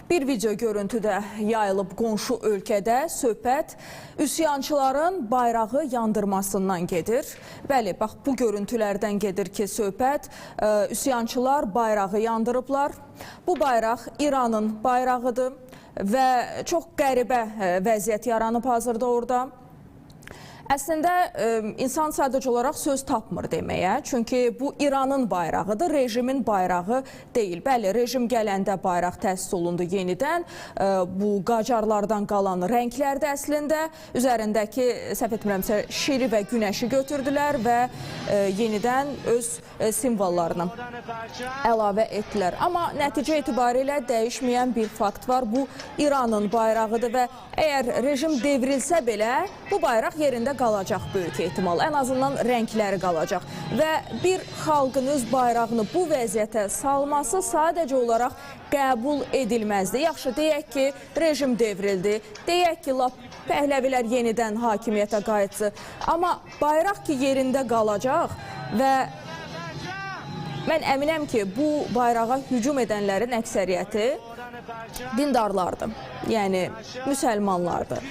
Bir video görüntüdə yayılıb qonşu ölkədə söhbət üsyançıların bayrağı yandırmasından gedir. Bəli, bax bu görüntülərdən gedir ki, söhbət üsyançılar bayrağı yandırıblar. Bu bayraq İranın bayrağıdır və çox qəribə vəziyyət yaranıb hazırda orada. Əslində, insan sadəcə olaraq söz tapmır deməyə, çünki bu İranın bayrağıdır, rejimin bayrağı deyil. Bəli, rejim gələndə bayraq təsis olundu yenidən, bu qacarlardan qalan rənglərdə əslində, üzərindəki, səhv etmirəmsə, şiri və günəşi götürdülər və yenidən öz simvollarını əlavə etdilər. Amma nəticə etibarilə dəyişməyən bir fakt var, bu İranın bayrağıdır və əgər rejim devrilsə belə, bu bayraq yerində qalacaq böyük ehtimal. Ən azından rəngləri qalacaq. Və bir xalqın öz bayrağını bu vəziyyətə salması sadəcə olaraq qəbul edilməzdir. Yaxşı, deyək ki, rejim devrildi. Deyək ki, Pəhləvilər yenidən hakimiyyətə qayıtsı. Amma bayraq ki, yerində qalacaq və mən əminəm ki, bu bayrağa hücum edənlərin əksəriyyəti dindarlardır, yəni müsəlmanlardır.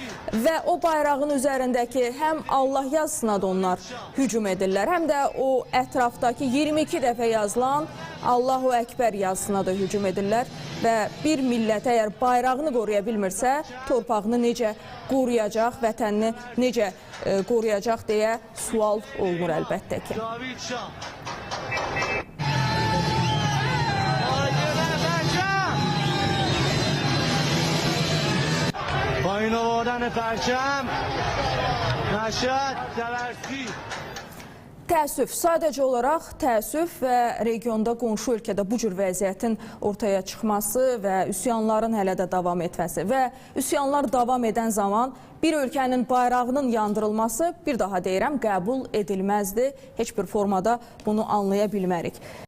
Və o bayrağın üzərindəki həm Allah yazısına da onlar hücum edirlər, həm də o ətrafdakı 22 dəfə yazılan Allahu Əkbər yazısına da hücum edirlər. Və bir millət əgər bayrağını qoruya bilmirsə, torpağını necə qoruyacaq, vətənini necə qoruyacaq deyə sual olunur əlbəttə ki. پایین آوردن پرچم مشهد تبرسی. Təəssüf, sadəcə olaraq təəssüf və regionda qonşu ölkədə bu cür vəziyyətin ortaya çıxması və üsyanların hələ də davam etməsi və üsyanlar davam edən zaman bir ölkənin bayrağının yandırılması, bir daha deyirəm, qəbul edilməzdir. Heç bir formada bunu anlaya bilmərik.